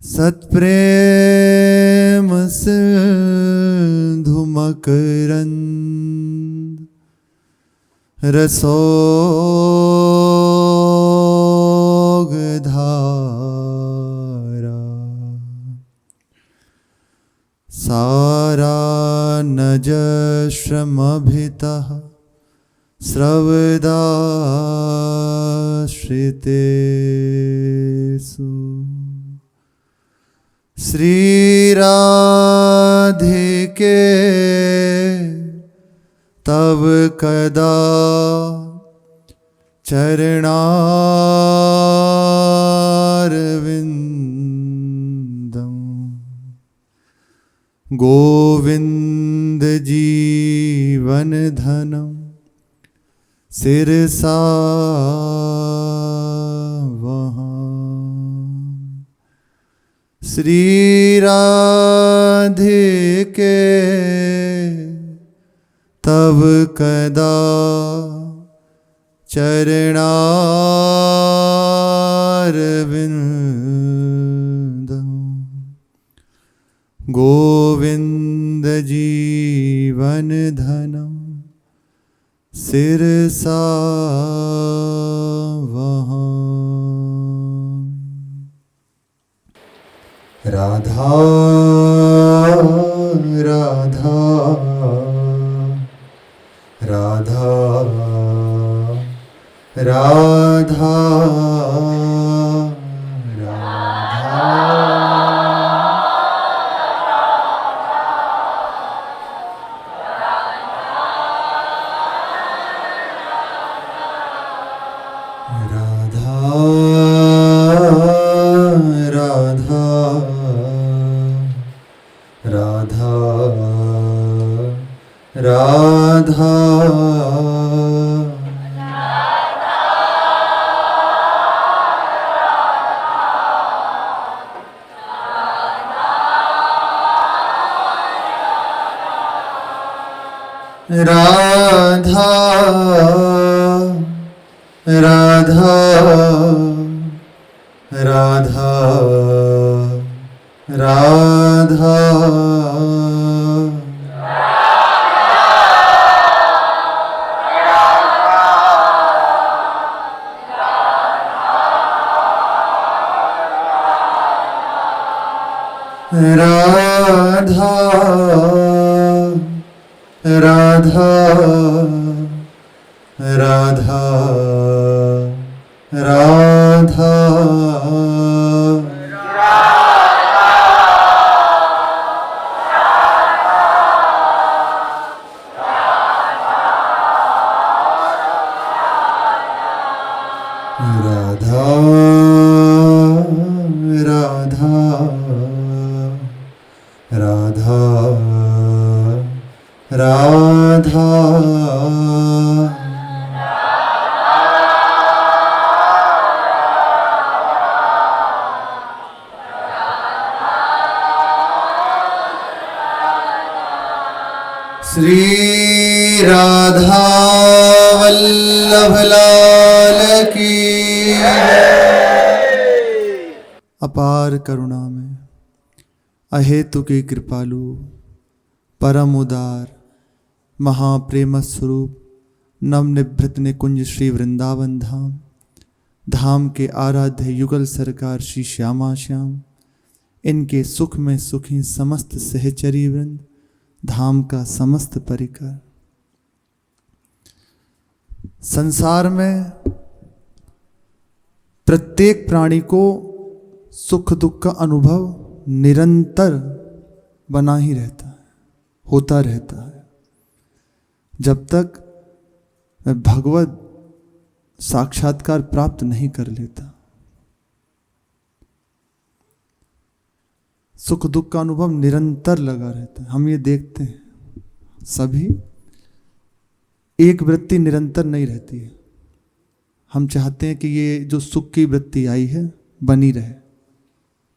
सत्प्रेम सिंधु मकरंद रसोगधारा सारा नजश्रमभितः स्रवदाश्रितेषु श्री राधिके तव कदा चरणारविंदम गोविंद जीवन धनम सिरसा वहाँ श्री राधिके तब कदा चरणारविंदम गोविंद जीवन धनम सिरसा वहाँ। राधा राधा राधा राधा राधा राधा राधा राधा राधा राधा राधा राधा राधा राधा श्री राधा वल्लभ लाल की अपार करुणा में अहेतु की कृपालु परम उदार महाप्रेम स्वरूप नवनिभृत निकुंज श्री वृंदावन धाम धाम के आराध्य युगल सरकार श्री श्यामा श्याम इनके सुख में सुखी समस्त सहचरी वृंद धाम का समस्त परिकर। संसार में प्रत्येक प्राणी को सुख दुख का अनुभव निरंतर बना ही रहता है, होता रहता है, जब तक मैं भगवत साक्षात्कार प्राप्त नहीं कर लेता। सुख दुख का अनुभव निरंतर लगा रहता है। हम ये देखते हैं सभी, एक वृत्ति निरंतर नहीं रहती है। हम चाहते हैं कि ये जो सुख की वृत्ति आई है बनी रहे,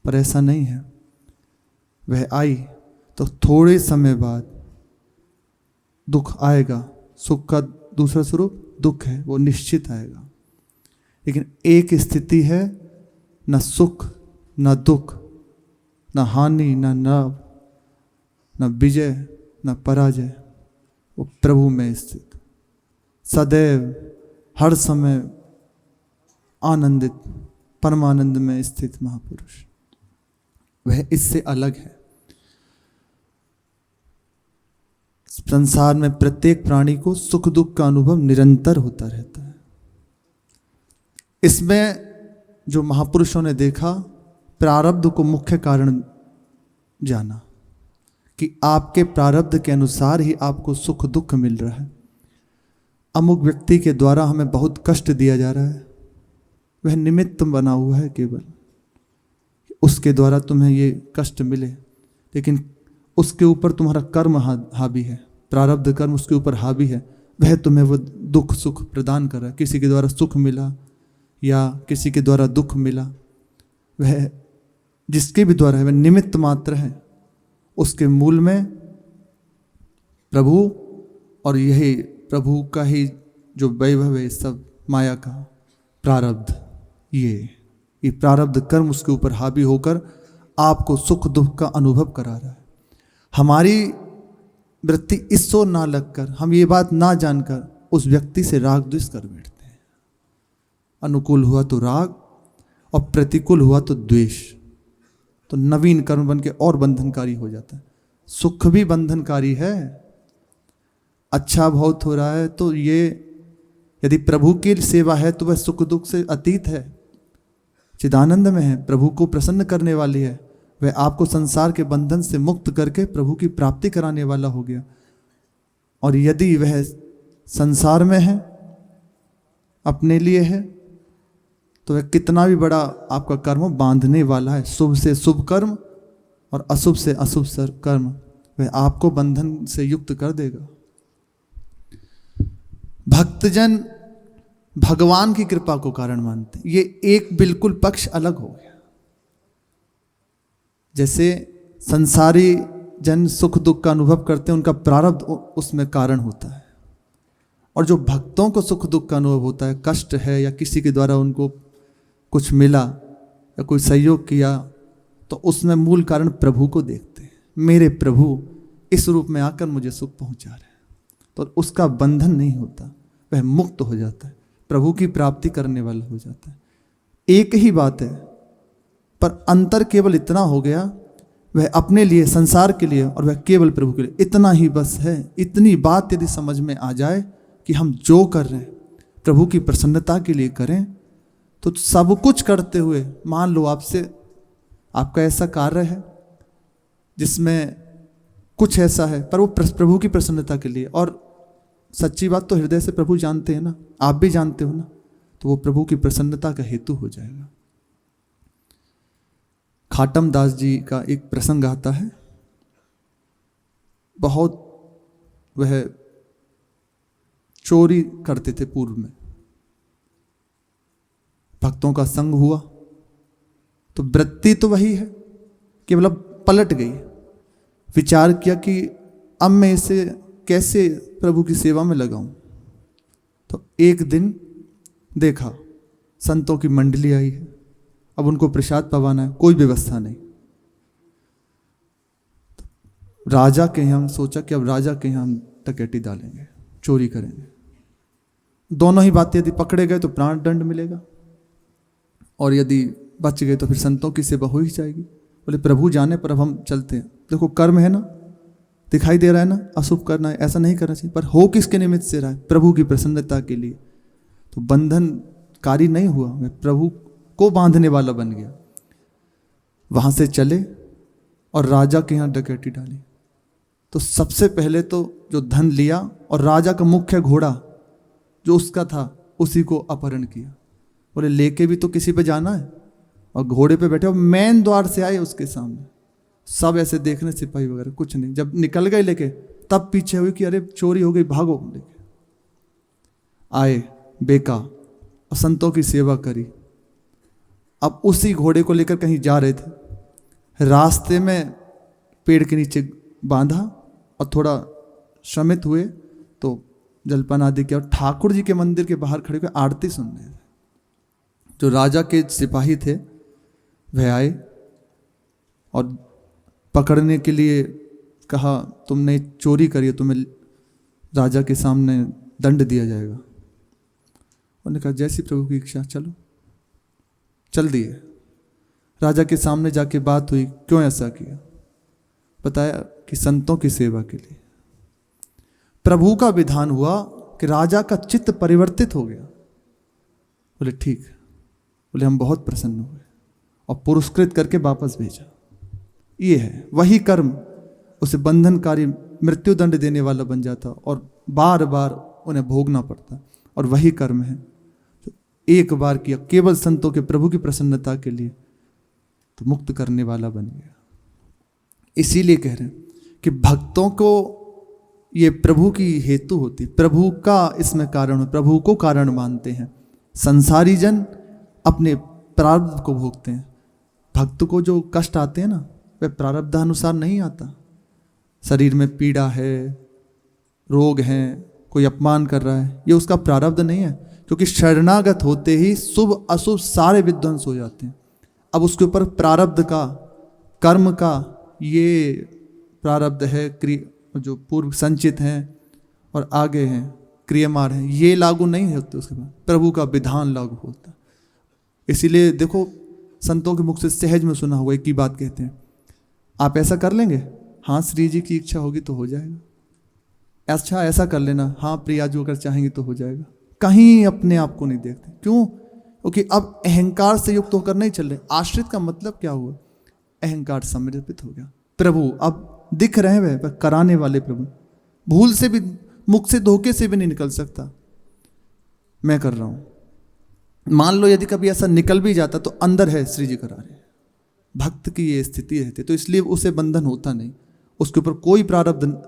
पर ऐसा नहीं है। वह आई तो थोड़े समय बाद दुख आएगा। सुख का दूसरा स्वरूप दुख है, वो निश्चित आएगा। लेकिन एक स्थिति है, न सुख न दुख, न हानि न लाभ, न विजय न पराजय, वो प्रभु में स्थित, सदैव हर समय आनंदित परमानंद में स्थित महापुरुष, वह इससे अलग है। संसार में प्रत्येक प्राणी को सुख दुख का अनुभव निरंतर होता रहता है। इसमें जो महापुरुषों ने देखा, प्रारब्ध को मुख्य कारण जाना कि आपके प्रारब्ध के अनुसार ही आपको सुख दुख मिल रहा है। अमुक व्यक्ति के द्वारा हमें बहुत कष्ट दिया जा रहा है, वह निमित्त बना हुआ है केवल, उसके द्वारा तुम्हें ये कष्ट मिले, लेकिन उसके ऊपर तुम्हारा कर्म हावी है, प्रारब्ध कर्म उसके ऊपर हावी है, वह तुम्हें वो दुख सुख प्रदान कर रहा है। किसी के द्वारा सुख मिला या किसी के द्वारा दुख मिला, वह जिसके भी द्वारा है वह निमित्त मात्र है। उसके मूल में प्रभु, और यही प्रभु का ही जो वैभव है सब माया का प्रारब्ध, ये प्रारब्ध कर्म उसके ऊपर हावी होकर आपको सुख दुख का अनुभव करा रहा है। हमारी वृत्ति इससे ना लगकर, हम ये बात ना जानकर उस व्यक्ति से राग द्वेष कर बैठते हैं। अनुकूल हुआ तो राग और प्रतिकूल हुआ तो द्वेष, तो नवीन कर्म बन के और बंधनकारी हो जाता है। सुख भी बंधनकारी है। अच्छा बहुत हो रहा है तो ये, यदि प्रभु की सेवा है तो वह सुख दुख से अतीत है, चिदानंद में है, प्रभु को प्रसन्न करने वाली है। वह आपको संसार के बंधन से मुक्त करके प्रभु की प्राप्ति कराने वाला हो गया। और यदि वह संसार में है, अपने लिए है, तो वह कितना भी बड़ा आपका कर्म बांधने वाला है। शुभ से शुभ कर्म और अशुभ से अशुभ कर्म, वह आपको बंधन से युक्त कर देगा। भक्तजन भगवान की कृपा को कारण मानते हैं। ये एक बिल्कुल पक्ष अलग हो गया। जैसे संसारी जन सुख दुख का अनुभव करते हैं, उनका प्रारब्ध उसमें कारण होता है, और जो भक्तों को सुख दुख का अनुभव होता है, कष्ट है या किसी के द्वारा उनको कुछ मिला या कोई सहयोग किया, तो उसमें मूल कारण प्रभु को देखते हैं। मेरे प्रभु इस रूप में आकर मुझे सुख पहुंचा रहे हैं, तो उसका बंधन नहीं होता, वह मुक्त हो जाता है, प्रभु की प्राप्ति करने वाला हो जाता है। एक ही बात है, पर अंतर केवल इतना हो गया, वह अपने लिए, संसार के लिए, और वह केवल प्रभु के लिए। इतना ही बस है। इतनी बात यदि समझ में आ जाए कि हम जो कर रहे हैं प्रभु की प्रसन्नता के लिए करें, तो सब कुछ करते हुए, मान लो आपका ऐसा कार्य है जिसमें कुछ ऐसा है, पर वो प्रभु की प्रसन्नता के लिए, और सच्ची बात तो हृदय से प्रभु जानते हैं ना, आप भी जानते हो ना, तो वो प्रभु की प्रसन्नता का हेतु हो जाएगा। खाटम दास जी का एक प्रसंग आता है। बहुत वह चोरी करते थे पूर्व में। भक्तों का संग हुआ तो वृत्ति तो वही है, केवल अब पलट गई। विचार किया कि अब मैं इसे कैसे प्रभु की सेवा में लगाऊं। तो एक दिन देखा संतों की मंडली आई है, अब उनको प्रसाद पवाना है, कोई व्यवस्था नहीं। तो राजा के यहाँ सोचा कि अब राजा के यहाँ हम डकैती डालेंगे, चोरी करेंगे। दोनों ही बातें, यदि पकड़े गए तो प्राण दंड मिलेगा, और यदि बच गए तो फिर संतों की सेवा हो ही जाएगी। बोले प्रभु जाने पर अब हम चलते हैं। देखो कर्म है ना, दिखाई दे रहा है ना, अशुभ करना है, ऐसा नहीं करना चाहिए, पर हो किसके निमित्त से रहा है? प्रभु की प्रसन्नता के लिए। तो बंधनकारी नहीं हुआ, मैं प्रभु को बांधने वाला बन गया। वहां से चले और राजा के यहाँ डकैती डाली। तो सबसे पहले तो जो धन लिया, और राजा का मुख्य घोड़ा जो उसका था उसी को अपहरण किया। बोले लेके भी तो किसी पे जाना है, और घोड़े पे बैठे, और मेन द्वार से आए उसके सामने, सब ऐसे देखने, सिपाही वगैरह कुछ नहीं। जब निकल गए लेके, तब पीछे हुई कि अरे चोरी हो गई, भागो। लेके आए बेका और संतों की सेवा करी। अब उसी घोड़े को लेकर कहीं जा रहे थे, रास्ते में पेड़ के नीचे बांधा और थोड़ा श्रमित हुए तो जलपान आदि किया, और ठाकुर जी के मंदिर के बाहर खड़े होकर आरती सुन रहे थे। जो राजा के सिपाही थे वह आए और पकड़ने के लिए कहा तुमने चोरी करी है, तुम्हें राजा के सामने दंड दिया जाएगा। उन्होंने कहा जैसी प्रभु की इच्छा, चलो। चल दिए। राजा के सामने जाके बात हुई, क्यों ऐसा किया? बताया कि संतों की सेवा के लिए। प्रभु का विधान हुआ कि राजा का चित्त परिवर्तित हो गया। बोले ठीक। बोले हम बहुत प्रसन्न हुए और पुरस्कृत करके वापस भेजा। ये है वही कर्म उसे बंधनकारी मृत्यु दंड देने वाला बन जाता और बार बार उन्हें भोगना पड़ता। और वही कर्म है जो एक बार किया केवल संतों के प्रभु की प्रसन्नता के लिए तो मुक्त करने वाला बन गया। इसीलिए कह रहे हैं कि भक्तों को ये प्रभु की हेतु होती, प्रभु का इसमें कारण, प्रभु को कारण मानते हैं। संसारी जन अपने प्रारब्ध को भोगते हैं। भक्त को जो कष्ट आते हैं ना, वह प्रारब्धानुसार नहीं आता। शरीर में पीड़ा है, रोग है, कोई अपमान कर रहा है, ये उसका प्रारब्ध नहीं है। क्योंकि शरणागत होते ही शुभ अशुभ सारे विध्वंस हो जाते हैं। अब उसके ऊपर प्रारब्ध का, कर्म का, ये प्रारब्ध है जो पूर्व संचित हैं और आगे हैं क्रियमाण हैं, ये लागू नहीं होते। उसके बाद प्रभु का विधान लागू होता। इसीलिए देखो संतों के मुख से सहज में सुना हुआ एक ही बात कहते हैं, आप ऐसा कर लेंगे, हाँ श्री जी की इच्छा होगी तो हो जाएगा। अच्छा ऐसा कर लेना, हाँ प्रिया जी अगर चाहेंगे तो हो जाएगा। कहीं अपने आप को नहीं देखते। क्यों? क्योंकि अब अहंकार से युक्त होकर नहीं चल रहे। आश्रित का मतलब क्या हुआ? अहंकार समर्पित हो गया। प्रभु अब दिख रहे हैं वह कराने वाले प्रभु, भूल से भी, मुख से, धोखे से भी नहीं निकल सकता मैं कर रहा हूं। मान लो यदि कभी ऐसा निकल भी जाता तो अंदर है श्री जी करा रहे। भक्त की ये स्थिति रहती तो इसलिए उसे बंधन होता नहीं, उसके ऊपर कोई प्रारब्ध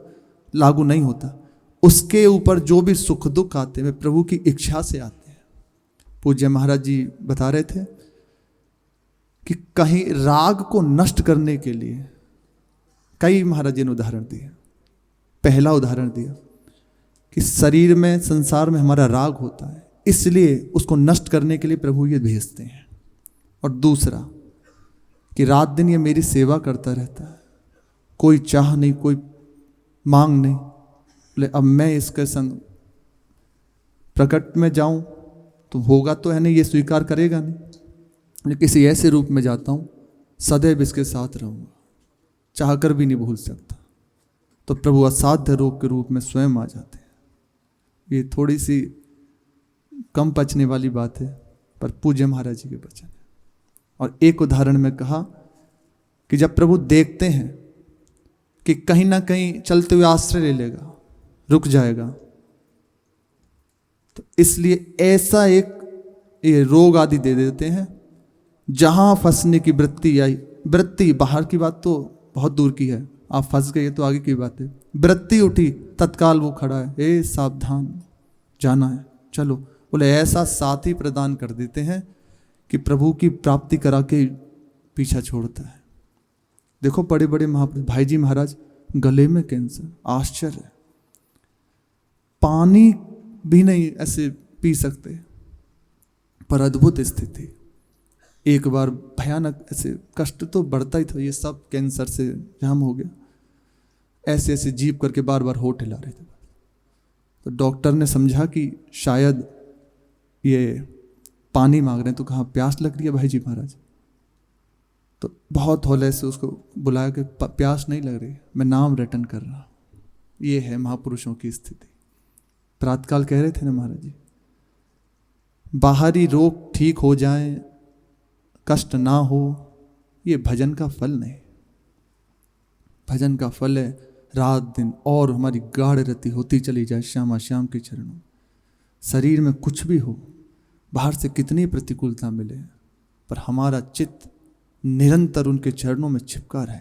लागू नहीं होता। उसके ऊपर जो भी सुख दुख आते हैं वे प्रभु की इच्छा से आते हैं। पूज्य महाराज जी बता रहे थे कि कहीं राग को नष्ट करने के लिए कई महाराज जी ने उदाहरण दिए। पहला उदाहरण दिया कि शरीर में, संसार में हमारा राग होता है, इसलिए उसको नष्ट करने के लिए प्रभु ये भेजते हैं। और दूसरा कि रात दिन ये मेरी सेवा करता रहता है, कोई चाह नहीं, कोई मांग नहीं। बोले अब मैं इसके संग प्रकट में जाऊं तो होगा तो है नहीं, ये स्वीकार करेगा नहीं। मैं किसी ऐसे रूप में जाता हूं सदैव इसके साथ रहूंगा, चाहकर भी नहीं भूल सकता। तो प्रभु असाध्य रोग के रूप में स्वयं आ जाते हैं। ये थोड़ी सी कम पचने वाली बात है, पर पूज्य महाराज जी के वचन है। और एक उदाहरण में कहा कि जब प्रभु देखते हैं कि कहीं ना कहीं चलते हुए आश्रय ले लेगा, रुक जाएगा, तो इसलिए ऐसा एक ये रोग आदि दे देते हैं जहां फंसने की वृत्ति आई। वृत्ति बाहर की बात तो बहुत दूर की है, आप फंस गए तो आगे की बात है। वृत्ति उठी, तत्काल वो खड़ा है, ए सावधान जाना है, चलो। बोले ऐसा साथी प्रदान कर देते हैं कि प्रभु की प्राप्ति करा के पीछा छोड़ता है। देखो बड़े बड़े महापुरुष, भाई जी महाराज गले में कैंसर, आश्चर्य, पानी भी नहीं ऐसे पी सकते, पर अद्भुत स्थिति। एक बार भयानक ऐसे कष्ट तो बढ़ता ही था, ये सब कैंसर से जाम हो गया। ऐसे ऐसे जीप करके बार बार होठ हिला रहे थे। तो डॉक्टर ने समझा कि शायद ये पानी मांग रहे हैं, तो कहा प्यास लग रही है भाई जी महाराज। तो बहुत हौले से उसको बुलाया कि प्यास नहीं लग रही, मैं नाम रटन कर रहा हूँ। ये है महापुरुषों की स्थिति। प्रातकाल कह रहे थे ना महाराज जी, बाहरी रोग ठीक हो जाए, कष्ट ना हो, ये भजन का फल नहीं। भजन का फल है रात दिन और हमारी गाढ़ रति होती चली जाए श्यामा श्याम के चरणों। शरीर में कुछ भी हो, बाहर से कितनी प्रतिकूलता मिले, पर हमारा चित्त निरंतर उनके चरणों में चिपका रहे।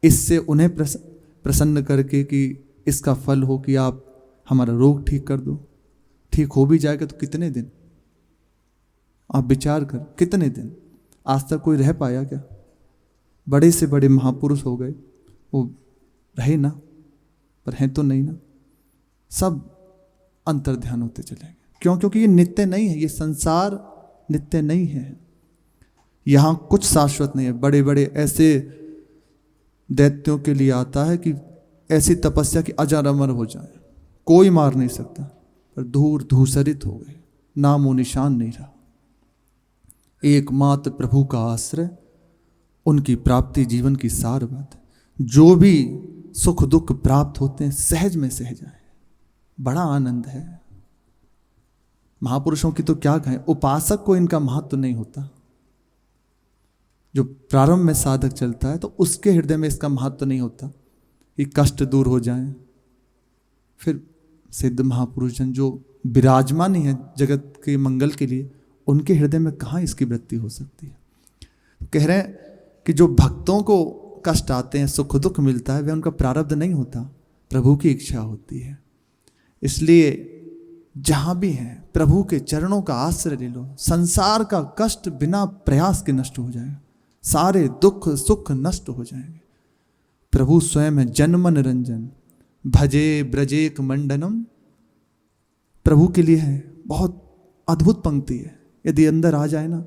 इससे उन्हें प्रसन्न करके कि इसका फल हो कि आप हमारा रोग ठीक कर दो। ठीक हो भी जाएगा तो कितने दिन, आप विचार कर, कितने दिन। आज तक कोई रह पाया क्या? बड़े से बड़े महापुरुष हो गए, वो रहे ना, पर हैं तो नहीं ना। सब अंतर्ध्यान होते चले गए। क्यों? क्योंकि ये नित्य नहीं है, ये संसार नित्य नहीं है। यहाँ कुछ शाश्वत नहीं है। बड़े बड़े ऐसे दैत्यों के लिए आता है कि ऐसी तपस्या कि अजर अमर हो जाए, कोई मार नहीं सकता, पर दूर धूसरित हो गए, नामो निशान नहीं रहा। एकमात्र प्रभु का आश्रय, उनकी प्राप्ति जीवन की सार बात है। जो भी सुख दुख प्राप्त होते हैं सहज में सहज आए, बड़ा आनंद है। महापुरुषों की तो क्या कहें, उपासक को इनका महत्व नहीं होता। जो प्रारंभ में साधक चलता है तो उसके हृदय में इसका महत्व नहीं होता कि कष्ट दूर हो जाए। फिर सिद्ध महापुरुष जन जो विराजमान ही है जगत के मंगल के लिए, उनके हृदय में कहाँ इसकी वृत्ति हो सकती है। कह रहे हैं कि जो भक्तों को कष्ट आते हैं, सुख दुख मिलता है, वह उनका प्रारब्ध नहीं होता, प्रभु की इच्छा होती है। इसलिए जहां भी हैं प्रभु के चरणों का आश्रय ले लो। संसार का कष्ट बिना प्रयास के नष्ट हो जाएगा, सारे दुख सुख नष्ट हो जाएंगे। प्रभु स्वयं है जन्म निरंजन, भजे ब्रजेक मंडनम। प्रभु के लिए है, बहुत अद्भुत पंक्ति है, यदि अंदर आ जाए ना,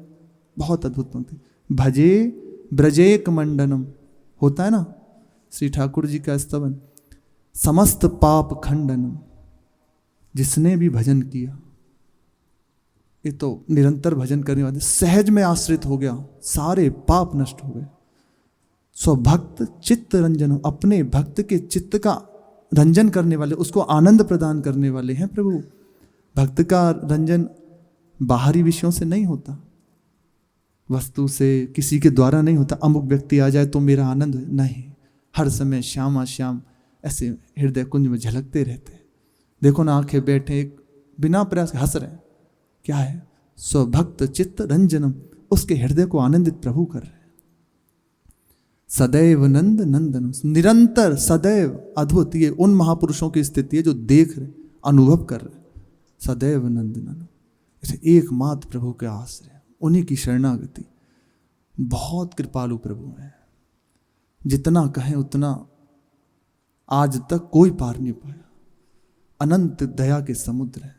बहुत अद्भुत पंक्ति। भजे ब्रजेक मंडनम होता है ना श्री ठाकुर जी का स्तवन, समस्त पाप खंडनम। जिसने भी भजन किया, ये तो निरंतर भजन करने वाले, सहज में आश्रित हो गया, सारे पाप नष्ट हो गए। स्वभक्त चित्त रंजन, अपने भक्त के चित्त का रंजन करने वाले, उसको आनंद प्रदान करने वाले हैं प्रभु। भक्त का रंजन बाहरी विषयों से नहीं होता, वस्तु से, किसी के द्वारा नहीं होता। अमुक व्यक्ति आ जाए तो मेरा आनंद है, नहीं, हर समय श्यामा श्याम ऐसे हृदय कुंज में झलकते रहते। देखो ना, आंखें बैठे एक बिना प्रयास हंस रहे हैं, क्या है? स्वभक्त चित्त रंजनम, उसके हृदय को आनंदित प्रभु कर रहे हैं। सदैव नंद नंदन, निरंतर सदैव। अद्भुत, ये उन महापुरुषों की स्थिति है जो देख रहे, अनुभव कर रहे। सदैव नंद नंदन, ऐसे एकमात्र प्रभु के आश्रय, उन्हीं की शरणागति। बहुत कृपालु प्रभु है, जितना कहें उतना आज तक कोई पार नहीं पाया। अनंत दया के समुद्र है।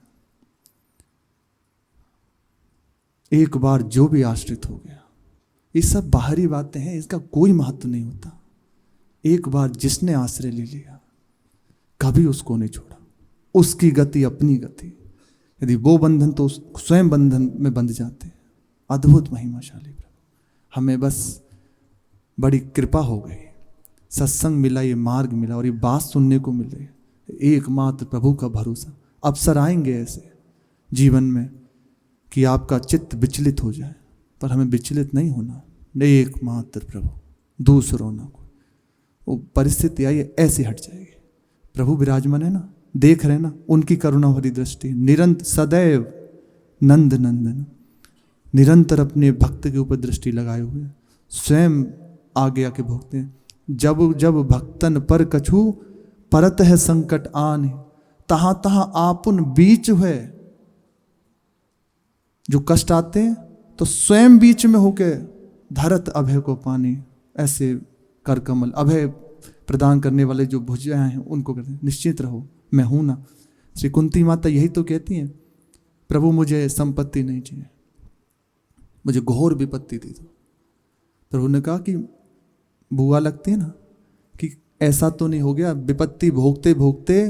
एक बार जो भी आश्रित हो गया, ये सब बाहरी बातें हैं, इसका कोई महत्व नहीं होता। एक बार जिसने आश्रय ले लिया, कभी उसको नहीं छोड़ा। उसकी गति अपनी गति, यदि वो बंधन तो स्वयं बंधन में बंध जाते हैं। अद्भुत महिमाशाली प्रभु, हमें बस बड़ी कृपा हो गई, सत्संग मिला, ये मार्ग मिला और ये बात सुनने को मिल रही है। एकमात्र प्रभु का भरोसा। अवसर आएंगे ऐसे जीवन में कि आपका चित्त विचलित हो जाए, पर हमें विचलित नहीं होना। एकमात्र प्रभु, दूसरों ना कोई। वो परिस्थिति आई ऐसे हट जाएगी। प्रभु विराजमान है ना, देख रहे ना, उनकी करुणा भरी दृष्टि निरंतर सदैव नंद नंदन, निरंतर अपने भक्त के ऊपर दृष्टि लगाए हुए, स्वयं आगे आके भोगते हैं। जब जब भक्तन पर कछु परत है संकट आने, तहां तहां आपुन बीच है। जो कष्ट आते हैं तो स्वयं बीच में होके धरत अभय को पानी, ऐसे कर कमल अभय प्रदान करने वाले जो भुजाएं हैं उनको कहते हैं निश्चित रहो मैं हूं ना। श्री कुंती माता यही तो कहती हैं, प्रभु मुझे संपत्ति नहीं चाहिए, मुझे घोर विपत्ति दे दो। प्रभु ने कहा कि बुआ लगती है ना, कि ऐसा तो नहीं हो गया विपत्ति भोगते भोगते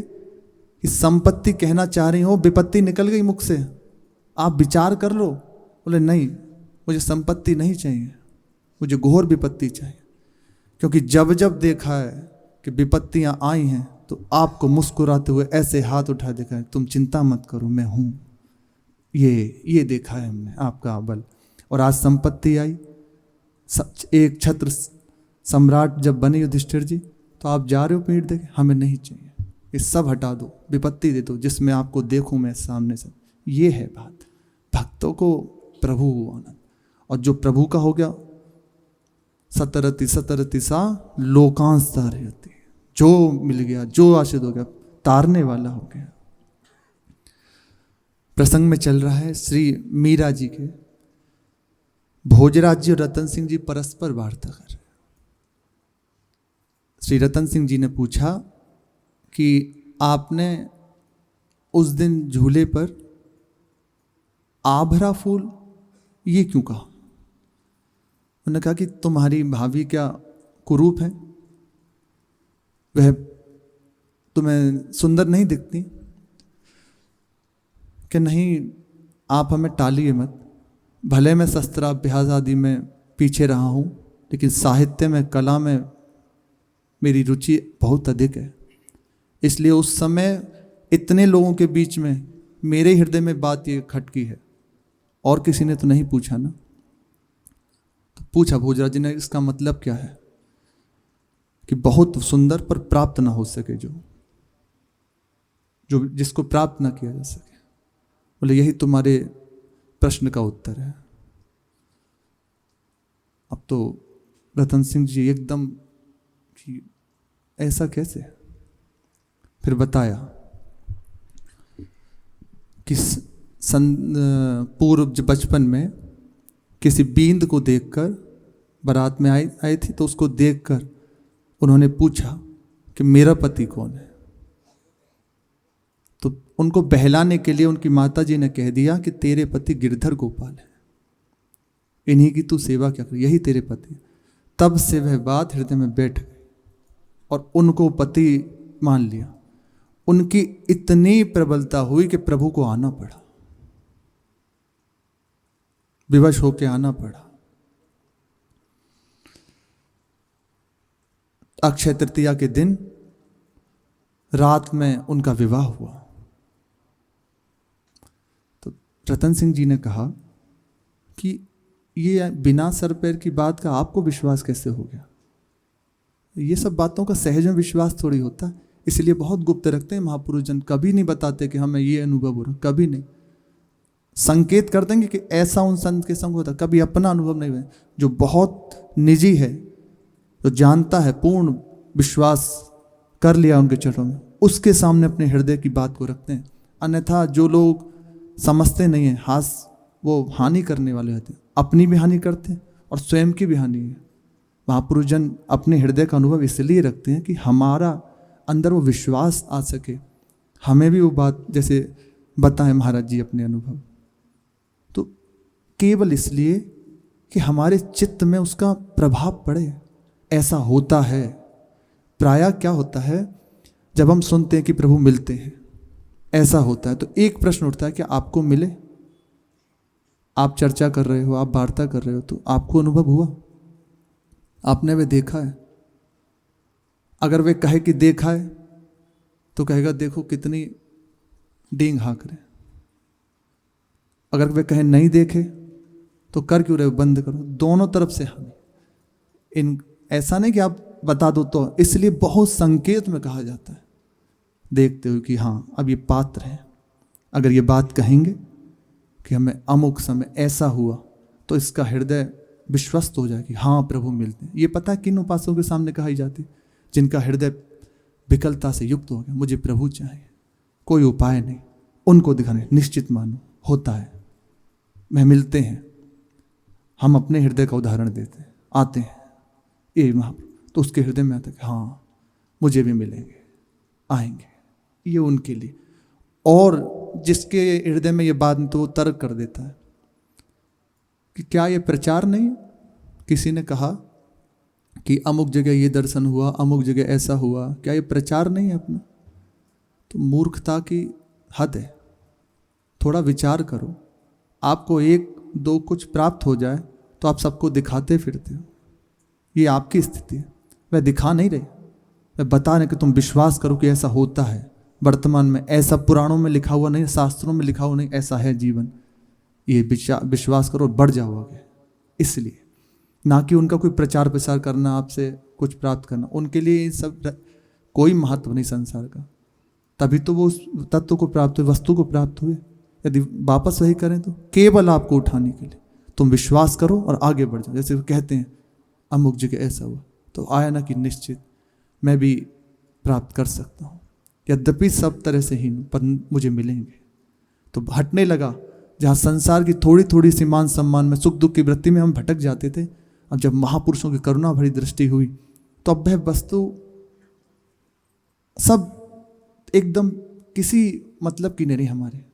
इस संपत्ति कहना चाह रही हो, विपत्ति निकल गई मुख से, आप विचार कर लो। बोले नहीं, मुझे संपत्ति नहीं चाहिए, मुझे घोर विपत्ति चाहिए। क्योंकि जब जब देखा है कि विपत्तियां आई हैं तो आपको मुस्कुराते हुए ऐसे हाथ उठा देखा है, तुम चिंता मत करो मैं हूं। ये देखा है हमने आपका बल। और आज संपत्ति आई, एक छत्र सम्राट जब बने युधिष्ठिर जी, तो आप जा रहे हो पीठ देखे, हमें नहीं चाहिए, ये सब हटा दो, विपत्ति दे दो जिसमें आपको देखूं मैं सामने से। ये है बात, भक्तों को प्रभु आनंद। और जो प्रभु का हो गया, सतरति सतरति सा लोकांश तारयति, जो मिल गया, जो आश्रित हो गया, तारने वाला हो गया। प्रसंग में चल रहा है श्री मीरा जी के भोजराज जी और रतन सिंह जी परस्पर वार्ता कर रहे हैं। श्री रतन सिंह जी ने पूछा कि आपने उस दिन झूले पर आभरा फूल ये क्यों कहा? उन्होंने कहा कि तुम्हारी भाभी क्या कुरूप है, वह तुम्हें सुंदर नहीं दिखती? कि नहीं, आप हमें टालिए मत। भले मैं शस्त्राभ्यास आदि में पीछे रहा हूँ, लेकिन साहित्य में, कला में मेरी रुचि बहुत अधिक है। इसलिए उस समय इतने लोगों के बीच में मेरे हृदय में बात ये खटकी है, और किसी ने तो नहीं पूछा ना। तो पूछा भोजराज जी ने, इसका मतलब क्या है? कि बहुत सुंदर पर प्राप्त ना हो सके, जो जिसको प्राप्त ना किया जा सके। बोले यही तुम्हारे प्रश्न का उत्तर है। अब तो रतन सिंह जी एकदम कि ऐसा कैसे? फिर बताया कि पूर्व बचपन में किसी बींद को देखकर, बारात में आई थी, तो उसको देखकर उन्होंने पूछा कि मेरा पति कौन है। तो उनको बहलाने के लिए उनकी माता जी ने कह दिया कि तेरे पति गिरधर गोपाल है, इन्हीं की तू सेवा क्या कर, यही तेरे पति। तब से वह बात हृदय में बैठ गई और उनको पति मान लिया। उनकी इतनी प्रबलता हुई कि प्रभु को आना पड़ा, विवश होकर आना पड़ा। अक्षय तृतीया के दिन रात में उनका विवाह हुआ। तो रतन सिंह जी ने कहा कि ये बिना सर पैर की बात का आपको विश्वास कैसे हो गया? ये सब बातों का सहज में विश्वास थोड़ी होता है, इसलिए बहुत गुप्त रखते हैं महापुरुष जन। कभी नहीं बताते कि हमें ये अनुभव हो रहा, कभी नहीं। संकेत कर देंगे कि ऐसा उन संत के संग होता, कभी अपना अनुभव नहीं हुआ। जो बहुत निजी है, जो जानता है, पूर्ण विश्वास कर लिया उनके चरणों में, उसके सामने अपने हृदय की बात को रखते हैं। अन्यथा जो लोग समझते नहीं है, वो हानि करने वाले होते हैं, अपनी भी हानि करते हैं और स्वयं की भी हानि है। महापुरुष जन अपने हृदय का अनुभव इसलिए रखते हैं कि हमारा अंदर वो विश्वास आ सके, हमें भी वो बात जैसे बताएं महाराज जी अपने अनुभव। तो केवल इसलिए कि हमारे चित्त में उसका प्रभाव पड़े, ऐसा होता है। प्रायः क्या होता है, जब हम सुनते हैं कि प्रभु मिलते हैं, ऐसा होता है, तो एक प्रश्न उठता है कि आपको मिले? आप चर्चा कर रहे हो, आप वार्ता कर रहे हो, तो आपको अनुभव हुआ? आपने वे देखा है? अगर वे कहे कि देखा है, तो कहेगा देखो कितनी डींग हाँक रहे। अगर वे कहे नहीं देखे, तो कर क्यों रहे, बंद करो। दोनों तरफ से हमें ऐसा नहीं कि आप बता दो, तो इसलिए बहुत संकेत में कहा जाता है, देखते हो कि हाँ अब ये पात्र है। अगर ये बात कहेंगे कि हमें अमुक समय ऐसा हुआ, तो इसका हृदय विश्वस्त हो जाए कि हाँ प्रभु मिलते हैं। ये पता है किन उपासकों के सामने कही जाती? जिनका हृदय विकलता से युक्त हो गया, मुझे प्रभु चाहिए, कोई उपाय नहीं, उनको दिखाने, निश्चित मानो होता है। मैं मिलते हैं, हम अपने हृदय का उदाहरण देते हैं, आते हैं ये महाप्रभु, तो उसके हृदय में आता है कि हाँ मुझे भी मिलेंगे, आएंगे, ये उनके लिए। और जिसके हृदय में ये बात, तो वो तर्क कर देता है कि क्या ये प्रचार नहीं है? किसी ने कहा कि अमुक जगह ये दर्शन हुआ, अमुक जगह ऐसा हुआ, क्या ये प्रचार नहीं है अपना? तो मूर्खता की हद है। थोड़ा विचार करो, आपको एक दो कुछ प्राप्त हो जाए तो आप सबको दिखाते फिरते हो, ये आपकी स्थिति है। वह दिखा नहीं रहे, वह बता रहे कि तुम विश्वास करो कि ऐसा होता है वर्तमान में, ऐसा पुराणों में लिखा हुआ नहीं, शास्त्रों में लिखा हुआ नहीं, ऐसा है जीवन। ये विश्वास करो, बढ़ जाओ आगे। इसलिए ना कि उनका कोई प्रचार प्रसार करना, आपसे कुछ प्राप्त करना, उनके लिए सब कोई महत्व नहीं संसार का। तभी तो वो उस तत्व को प्राप्त हुए, वस्तु को प्राप्त हुए। यदि वापस वही करें तो केवल आपको उठाने के लिए तुम विश्वास करो और आगे बढ़ जाओ। जैसे कहते हैं अमुक जगह ऐसा हुआ, तो आया ना कि निश्चित मैं भी प्राप्त कर सकता हूँ, यद्यपि सब तरह से ही, पर मुझे मिलेंगे। तो हटने लगा, जहाँ संसार की थोड़ी थोड़ी सी मान सम्मान में, सुख दुख की वृत्ति में हम भटक जाते थे। अब जब महापुरुषों की करुणा भरी दृष्टि हुई, तो अब वह वस्तु सब एकदम किसी मतलब की नहीं हमारे,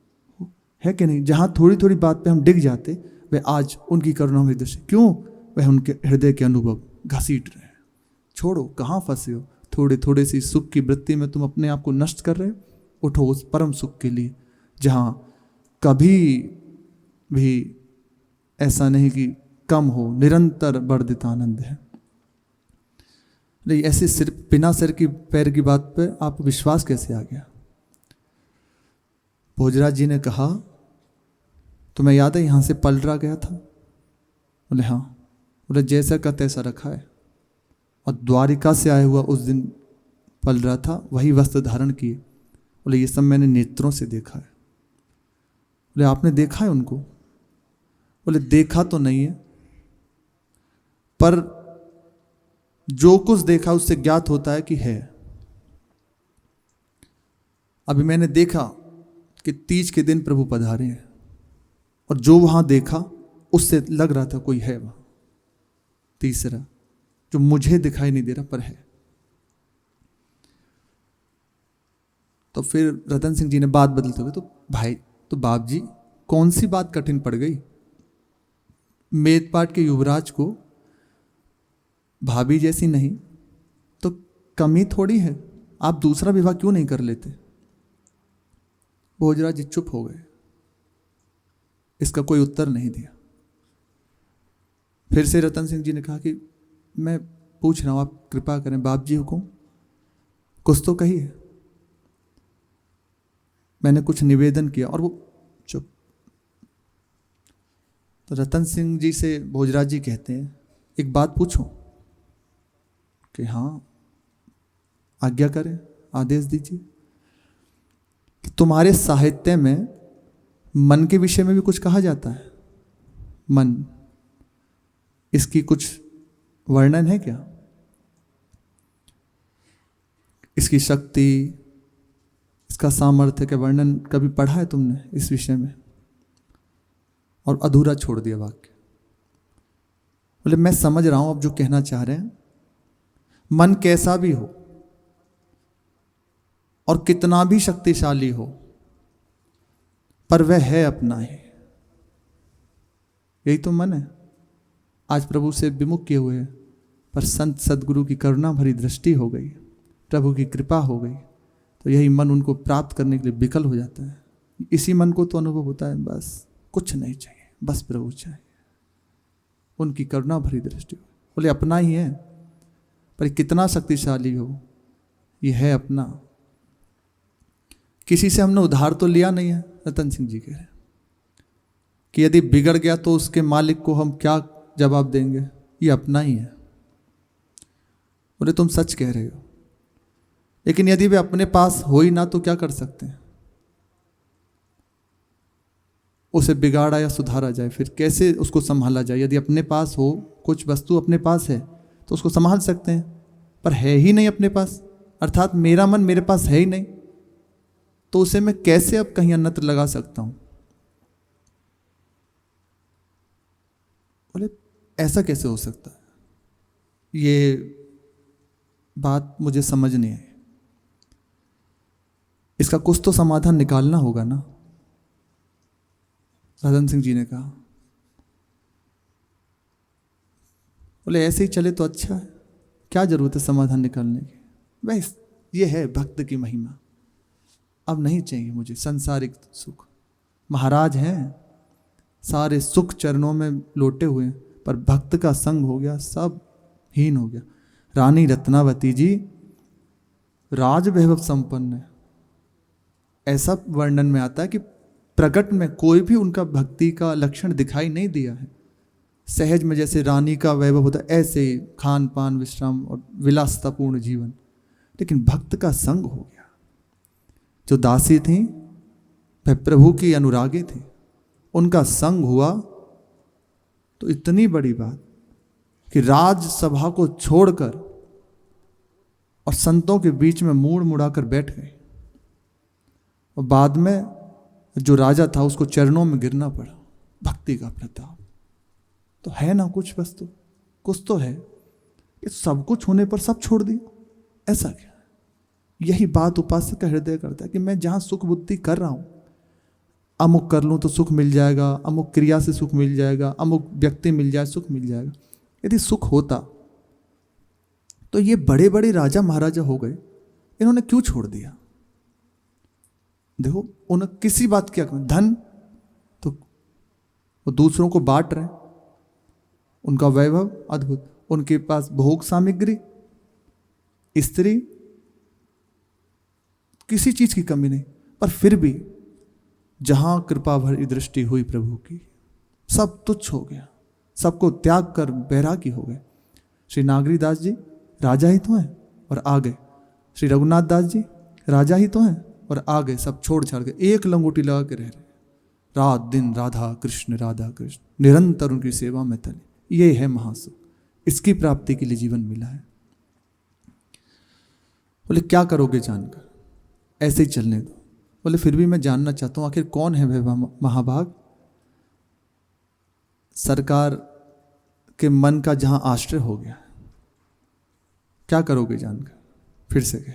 है कि नहीं? जहाँ थोड़ी थोड़ी बात पे हम डिग जाते, वह आज उनकी करुणा भरी दृष्टि, क्यों? वह उनके हृदय के अनुभव घसीट रहे हैं। छोड़ो, कहाँ फंसे हो, थोड़े थोड़े सी सुख की वृत्ति में तुम अपने आप को नष्ट कर रहे हो। उठो उस परम सुख के लिए जहां कभी भी ऐसा नहीं कि कम हो, निरंतर वर्धित आनंद है। नहीं, ऐसे सिर बिना सिर की पैर की बात पे आप विश्वास कैसे आ गया? भोजराज जी ने कहा, तुम्हें याद है यहां से पलरा गया था? बोले हाँ। बोले जैसा का तैसा रखा है, और द्वारिका से आया हुआ उस दिन पलरा था, वही वस्त्र धारण किए। बोले ये सब मैंने नेत्रों से देखा है। बोले आपने देखा है उनको? बोले देखा तो नहीं है, पर जो कुछ देखा उससे ज्ञात होता है कि है। अभी मैंने देखा कि तीज के दिन प्रभु पधारे हैं, और जो वहां देखा उससे लग रहा था कोई है वहां। तीसरा जो मुझे दिखाई नहीं दे रहा पर है। तो फिर रतन सिंह जी ने बात बदलते हुए, तो भाई तो बाप जी कौन सी बात कठिन पड़ गई? मेदपाट के युवराज को भाभी जैसी नहीं तो कमी थोड़ी है, आप दूसरा विवाह क्यों नहीं कर लेते? भोजराज जी चुप हो गए, इसका कोई उत्तर नहीं दिया। फिर से रतन सिंह जी ने कहा कि मैं पूछ रहा हूं, आप कृपा करें बाप जी, हुकुम कुछ तो कहिए। मैंने कुछ निवेदन किया और वो चुप। तो रतन सिंह जी से भोजराज जी कहते हैं, एक बात पूछूं? कि हाँ आज्ञा करें, आदेश दीजिए। कि तुम्हारे साहित्य में मन के विषय में भी कुछ कहा जाता है? मन, इसकी कुछ वर्णन है क्या? इसकी शक्ति, इसका सामर्थ्य का वर्णन कभी पढ़ा है तुमने इस विषय में? और अधूरा छोड़ दिया वाक्य। बोले मैं समझ रहा हूं आप जो कहना चाह रहे हैं। मन कैसा भी हो और कितना भी शक्तिशाली हो, पर वह है अपना ही। यही तो मन है। आज प्रभु से विमुख किए हुए, पर संत सदगुरु की करुणा भरी दृष्टि हो गई, प्रभु की कृपा हो गई, तो यही मन उनको प्राप्त करने के लिए विकल हो जाता है। इसी मन को तो अनुभव होता है, बस कुछ नहीं चाहिए, बस प्रभु चाहिए। उनकी करुणा भरी दृष्टि हो। बोले अपना ही है, पर कितना शक्तिशाली हो, यह है अपना। किसी से हमने उधार तो लिया नहीं है। रतन सिंह जी कह रहे हैं कि यदि बिगड़ गया तो उसके मालिक को हम क्या जवाब देंगे? ये अपना ही है। बोले तुम सच कह रहे हो, लेकिन यदि वे अपने पास हो ही ना तो क्या कर सकते हैं? उसे बिगाड़ा या सुधारा जाए, फिर कैसे उसको संभाला जाए? यदि अपने पास हो, कुछ वस्तु अपने पास है तो उसको संभाल सकते हैं, पर है ही नहीं अपने पास, अर्थात मेरा मन मेरे पास है ही नहीं, तो उसे मैं कैसे अब कहीं अन्यत्र लगा सकता हूं? बोले ऐसा कैसे हो सकता है? ये बात मुझे समझ नहीं आई। इसका कुछ तो समाधान निकालना होगा ना। रतन सिंह जी ने कहा, बोले ऐसे ही चले तो अच्छा है, क्या जरूरत है समाधान निकालने की? बस ये है भक्त की महिमा। अब नहीं चाहिए मुझे संसारिक सुख। महाराज हैं, सारे सुख चरणों में लोटे हुए हैं, पर भक्त का संग हो गया, सब हीन हो गया। रानी रत्नावती जी राज वैभव संपन्न है, ऐसा वर्णन में आता है कि प्रकट में कोई भी उनका भक्ति का लक्षण दिखाई नहीं दिया है। सहज में जैसे रानी का वैभव होता है, ऐसे ही खान पान विश्राम और विलासतापूर्ण जीवन, लेकिन भक्त का संग हो गया। जो दासी थी वह प्रभु की अनुरागी थी, उनका संग हुआ तो इतनी बड़ी बात कि राजसभा को छोड़कर और संतों के बीच में मुड़ मुड़ाकर बैठ गए, और बाद में जो राजा था उसको चरणों में गिरना पड़ा। भक्ति का प्रताप तो है ना, कुछ वस्तु कुछ तो है। ये सब कुछ होने पर सब छोड़ दिया, ऐसा क्या? यही बात उपासक का हृदय करता है कि मैं जहां सुख बुद्धि कर रहा हूं, अमुक कर लूं तो सुख मिल जाएगा, अमुक क्रिया से सुख मिल जाएगा, अमुक व्यक्ति मिल जाए सुख मिल जाएगा। यदि सुख होता तो ये बड़े बड़े राजा महाराजा हो गए, इन्होंने क्यों छोड़ दिया? देखो उन्हें किसी बात की अकल, धन तो वो दूसरों को बांट रहे हैं, उनका वैभव अद्भुत, उनके पास भोग सामग्री, स्त्री, किसी चीज की कमी नहीं, पर फिर भी जहां कृपा भरी दृष्टि हुई प्रभु की, सब तुच्छ हो गया, सबको त्याग कर बैरागी हो गए। श्री नागरीदास जी राजा ही तो हैं और आ गए, श्री रघुनाथ दास जी राजा ही तो हैं और आ गए, सब छोड़ छाड़ के एक लंगोटी लगा के रह रहे, रात दिन राधा कृष्ण निरंतर उनकी सेवा में तले। ये है महासुख, इसकी प्राप्ति के लिए जीवन मिला है। बोले क्या करोगे जानकर? ऐसे ही चलने दो। बोले फिर भी मैं जानना चाहता हूं आखिर कौन है वह महाभाग? सरकार के मन का जहां आश्रय हो गया, क्या करोगे जानकर? फिर से कह,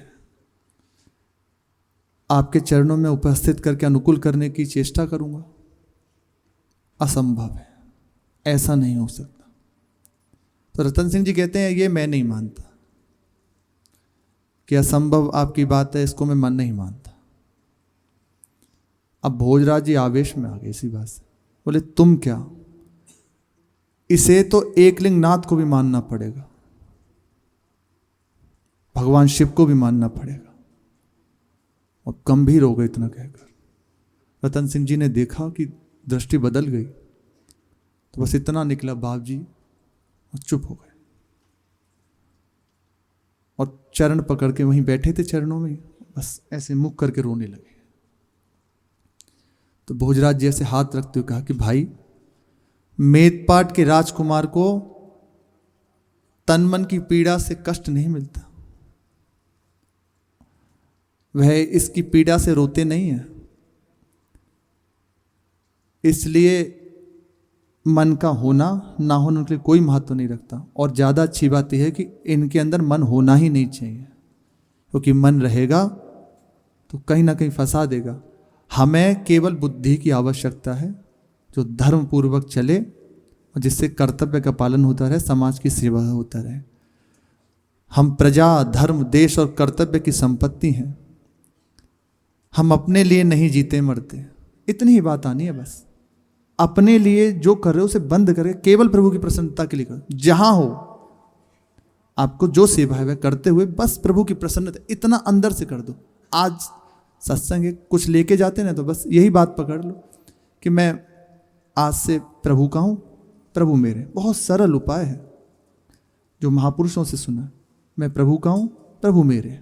आपके चरणों में उपस्थित करके अनुकूल करने की चेष्टा करूंगा, असंभव है, ऐसा नहीं हो सकता। तो रतन सिंह जी कहते हैं ये मैं नहीं मानता कि असंभव आपकी बात है, इसको मैं मन नहीं मानता। अब भोजराज जी आवेश में आ गए इसी बात से, बोले तुम क्या, इसे तो एकलिंग नाथ को भी मानना पड़ेगा, भगवान शिव को भी मानना पड़ेगा। और गंभीर हो गए इतना कहकर। रतन सिंह जी ने देखा कि दृष्टि बदल गई, तो बस इतना निकला बाप जी, और चुप हो गए और चरण पकड़ के वहीं बैठे थे चरणों में, बस ऐसे मुख करके रोने लगे। तो भोजराज जी ऐसे हाथ रखते हुए कहा कि भाई, मेदपाट के राजकुमार को तन मन की पीड़ा से कष्ट नहीं मिलता, वह इसकी पीड़ा से रोते नहीं है, इसलिए मन का होना ना होना उनके लिए कोई महत्व नहीं रखता। और ज़्यादा अच्छी बात यह है कि इनके अंदर मन होना ही नहीं चाहिए, क्योंकि मन रहेगा तो कहीं ना कहीं फंसा देगा। हमें केवल बुद्धि की आवश्यकता है जो धर्म पूर्वक चले और जिससे कर्तव्य का पालन होता रहे, समाज की सेवा होता रहे। हम प्रजा, धर्म, देश और कर्तव्य की संपत्ति हैं, हम अपने लिए नहीं जीते मरते, इतनी ही बात आनी है। बस अपने लिए जो कर रहे हो उसे बंद करके केवल प्रभु की प्रसन्नता के लिए करो। जहां हो आपको जो सेवा है वह करते हुए बस प्रभु की प्रसन्नता इतना अंदर से कर दो। आज सत्संग कुछ लेके जाते ना, तो बस यही बात पकड़ लो कि मैं आज से प्रभु का हूं, प्रभु मेरे। बहुत सरल उपाय है जो महापुरुषों से सुना, मैं प्रभु का हूं, प्रभु मेरे।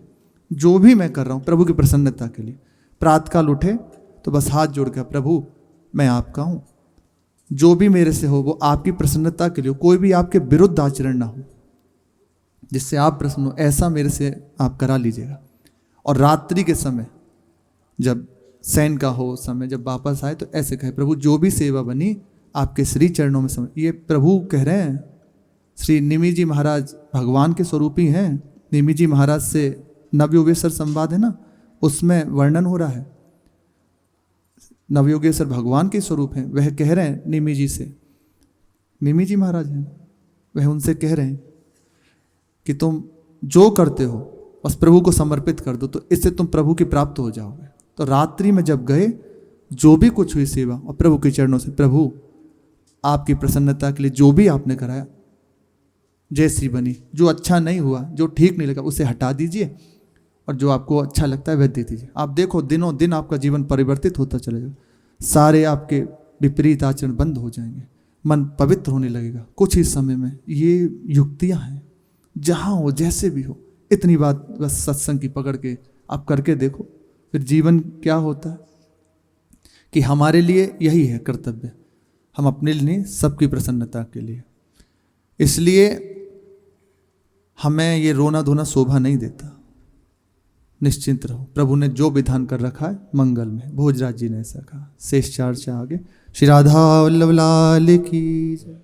जो भी मैं कर रहा हूं प्रभु की प्रसन्नता के लिए। प्रातःकाल उठे तो बस हाथ जोड़ कर, प्रभु मैं आपका हूं, जो भी मेरे से हो वो आपकी प्रसन्नता के लिए, कोई भी आपके विरुद्ध आचरण ना हो, जिससे आप प्रसन्न हो, ऐसा मेरे से आप करा लीजिएगा। और रात्रि के समय जब सैन का हो समय, जब वापस आए तो ऐसे कहे, प्रभु जो भी सेवा बनी आपके श्री चरणों में समय। ये प्रभु कह रहे हैं, श्री निमि जी महाराज भगवान के स्वरूप ही हैं। निमि जी महाराज से नवयोगेश्वर संवाद है ना, उसमें वर्णन हो रहा है, नवयोगेश्वर भगवान के स्वरूप हैं। वह कह रहे हैं निमि जी से, निमि जी महाराज हैं, वह उनसे कह रहे हैं कि तुम जो करते हो बस प्रभु को समर्पित कर दो, तो इससे तुम प्रभु की प्राप्त हो जाओगे। तो रात्रि में जब गए, जो भी कुछ हुई सेवा और प्रभु के चरणों से, प्रभु आपकी प्रसन्नता के लिए जो भी आपने कराया, जैसी बनी, जो अच्छा नहीं हुआ, जो ठीक नहीं लगा उसे हटा दीजिए, और जो आपको अच्छा लगता है वह दे दीजिए। आप देखो दिनों दिन आपका जीवन परिवर्तित होता चलेगा, सारे आपके विपरीत आचरण बंद हो जाएंगे, मन पवित्र होने लगेगा कुछ ही समय में। ये युक्तियां हैं, जहां हो जैसे भी हो, इतनी बात बस सत्संग की पकड़ के आप करके देखो, फिर जीवन क्या होता है कि हमारे लिए यही है कर्तव्य, हम अपने लिए नहीं, सबकी प्रसन्नता के लिए। इसलिए हमें ये रोना धोना शोभा नहीं देता। निश्चिंत रहो, प्रभु ने जो विधान कर रखा है मंगल में। भोजराज जी ने ऐसा कहा। शेष चर्चा आगे। श्री राधा वल्लभ लाल की जय।